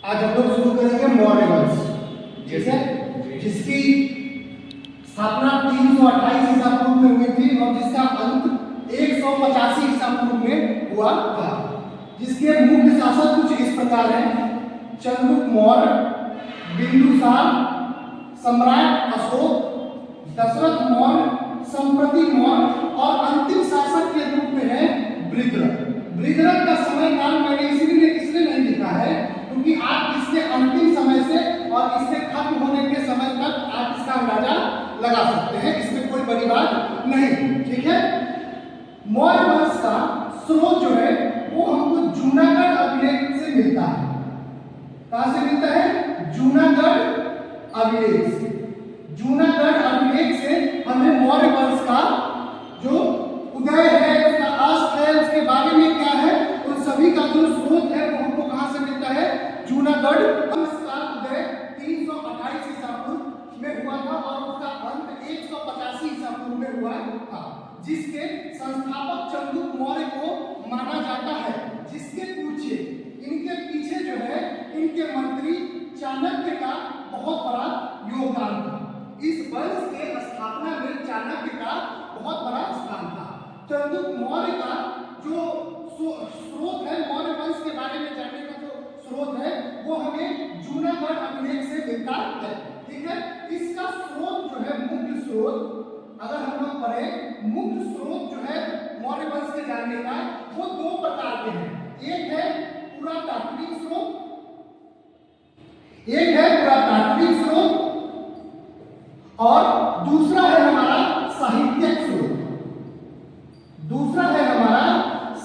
आज हम लोग शुरू करेंगे मौर्य वंश, ठीक है, जिसकी स्थापना 328 ईसा पूर्व में हुई थी और जिसका अंत 185 ईसा पूर्व में हुआ था। जिसके मुख्य शासक कुछ इस प्रकार हैं: चंद्रगुप्त मौर्य, बिंदुसार, सम्राट अशोक, दशरथ मौर्य, संप्रति मौर्य और अंतिम शासक के रूप में है बृहद्रथ। बृहद्रथ का समय काल मैंने इसलिए नहीं लिखा है क्योंकि आप इसके अंतिम समय से और इसके खत्म होने के समय तक आप इसका अंदाजा लगा सकते हैं, इसमें कोई बड़ी बात नहीं, ठीक है। मौर्य वंश का स्रोत जो है वो हमको जूनागढ़ अभिलेख से मिलता है। कहां से मिलता है? जूनागढ़ अभिलेख से। जूनागढ़ अभिलेख से हमें मौर्य वंश का जो उदय है, उसका अस्त है, उसके बारे में क्या है, उन सभी का जो स्रोत है वो हमको कहां से मिलता है? जूनागढ़ वंश का उदय 328 ईसा पूर्व में हुआ था और उसका अंत 185 ईसा पूर्व में हुआ था, जिसके संस्थापक चंद्रगुप्त मौर्य को माना जाता है। जिसके पीछे इनके पीछे जो है इनके मंत्री चाणक्य का बहुत बड़ा योगदान था। इस वंश के स्थापना में चाणक्य का बहुत बड़ा स्थान था। चंद्रगुप्त मौर्य का जो स्रोत है, मौर्य वंश के बारे में जानने का जो स्रोत है वो हमें जूनागढ़ अभिलेख से मिलता है, ठीक है। इसका स्रोत जो है, मुख्य स्रोत अगर हम लोग पढ़ें, मुख्य स्रोत जो है मौर्य वंश के जानने का वो दो प्रकार के हैं। एक है पुरातात्विक स्रोत, एक है पुरातात्विक स्रोत और दूसरा है हमारा साहित्यिक स्रोत। दूसरा है हमारा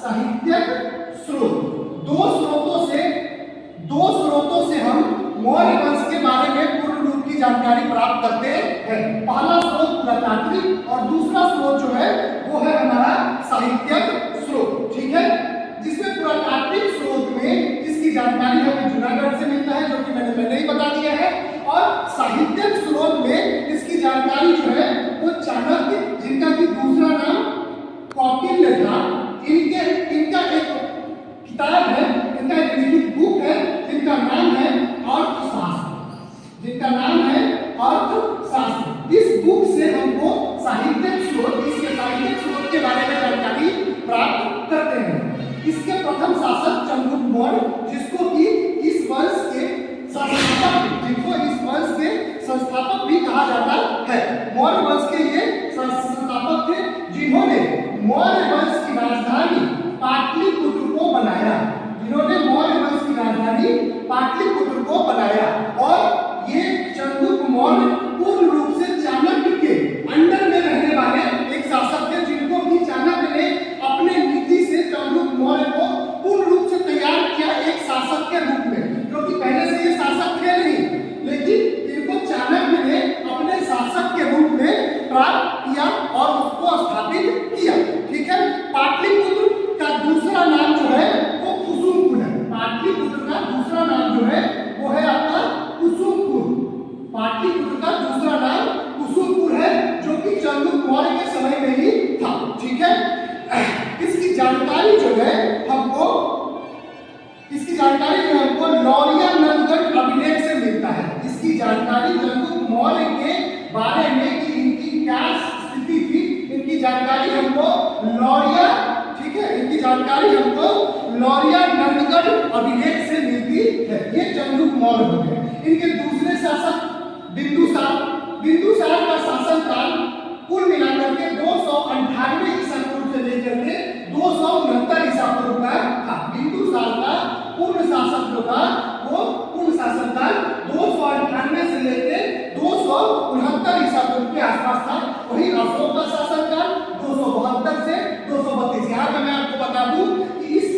साहित्यिक स्रोत। दो स्रोतों से हम मौर्य वंश के बारे में पूर्ण रूप की जानकारी प्राप्त करते हैं। पहला स्रोत पुरातात्विक और दूसरा स्रोत जो है वो है हमारा साहित्यिक स्रोत, ठीक है। जिसमें पुरातात्विक स्रोत में इसकी जानकारी हमें जूनागढ़ से मिलता है, जो कि मैंने पहले ही बता दिया है, और साहित्यिक स्रोत में इसकी जानकारी जो है वो चाणक्य, जिनका कि दूसरा नाम कौटिल्य था, इनका एक किताब है, इनका एक लिखित बुक है जिनका नाम है अर्थशास्त्र, जिनका नाम है अर्थशास्त्र। इस बुक से हमको साहित्यिक स्रोत, इसके साहित्यिक स्रोत के बारे में जानकारी प्राप्त करते हैं। इसके प्रथम शासक चंद्रगुप्त मौर्य, जिसको कि इस वंश के संस्थापक, जिनको इस वंश के संस्थापक भी कहा जाता है। मौर्य वंश के ये संस्थापक थे जिन्होंने मौर्य वंश की राजधानी पाटलिपुत्र को बनाया। जिन्होंने मौर्य वंश की राजधानी पाटलिपुत्र को बनाया और ये चंद्रगुप्त मौर्य पूर्ण रूप से चाणक्य के अंडर में रहने वाले एक शासक थे, जिनको भी चाणक्य ने अपने नीति से चंद्रगुप्त मौर्य को पूर्ण रूप से तैयार किया एक शासक के रूप में, क्योंकि पहले से ये शासक थे नहीं, लेकिन इनको चाणक्य ने अपने शासक के रूप में प्राप्त किया और उसको स्थापित किया, ठीक है। पाटलिपुत्र का दूसरा नाम जो है वो कुसुमपुर है। पाटलिपुत्र का दूसरा नाम जो है वो है आपका कुसुमपुर। पाटलिपुत्र का दूसरा नाम कुसुमपुर है, जो कि चंद्रगुप्त मौर्य के समय में ही था, ठीक है। इसकी जानकारी जो है हमको लौरिया नंदगढ़ अभिलेख से मिलता है। इसकी जानकारी चंद्रगुप्त मौर्य के बारे में कि इनकी क्या स्थिति थी, इनकी जानकारी हमको लौरिया, ठीक है, इनकी जानकारी हमको लौरिया नंदगढ़ अभिलेख से मिलती है। ये चंद्रगुप्त मौर्य हो गए। इनके दूसरे शासक बिंदुसार का शासनकाल कुल मिलाकर के 298 ईसा पूर्व से लेकर के 269 ईसा पूर्व का था। बिंदुसार का पूर्ण शासक जो था वो पूर्ण शासनकाल 298 से लेकर 269 ईसा पूर्व के आसपास था। वही अशोक का शासनकाल 272 से 232। यहाँ पे मैं आपको बता दूं कि इस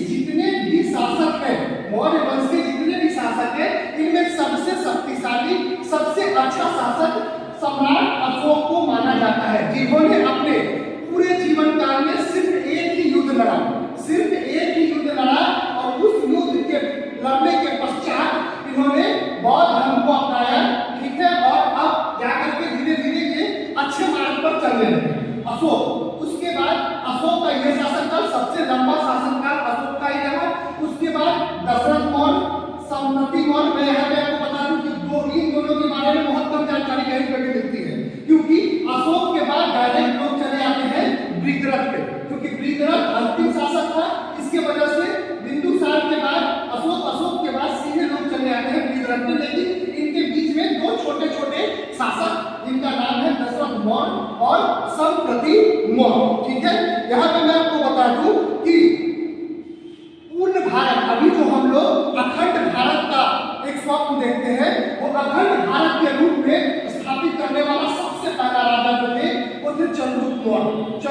जितने भी शासक हैं, मौर्य वंश के जितने भी शासक हैं, इनमें सबसे शक्तिशाली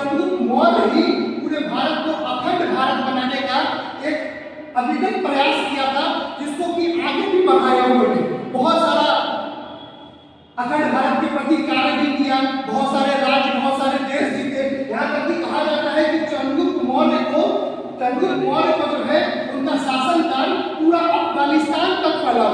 चंद्रगुप्त मौर्य ही पूरे भारत को अखंड भारत बनाने का एक अविरत प्रयास किया था, जिसको कि आगे भी बढ़ाया उन्होंने। बहुत सारा अखंड भारत के प्रति कार्य भी किया, बहुत सारे राज्य, बहुत सारे देश जीते। यहाँ तक कि कहा जाता है कि चंद्रगुप्त मौर्य को जो है उनका शासनकाल पूरा अफगानिस्तान तक फैला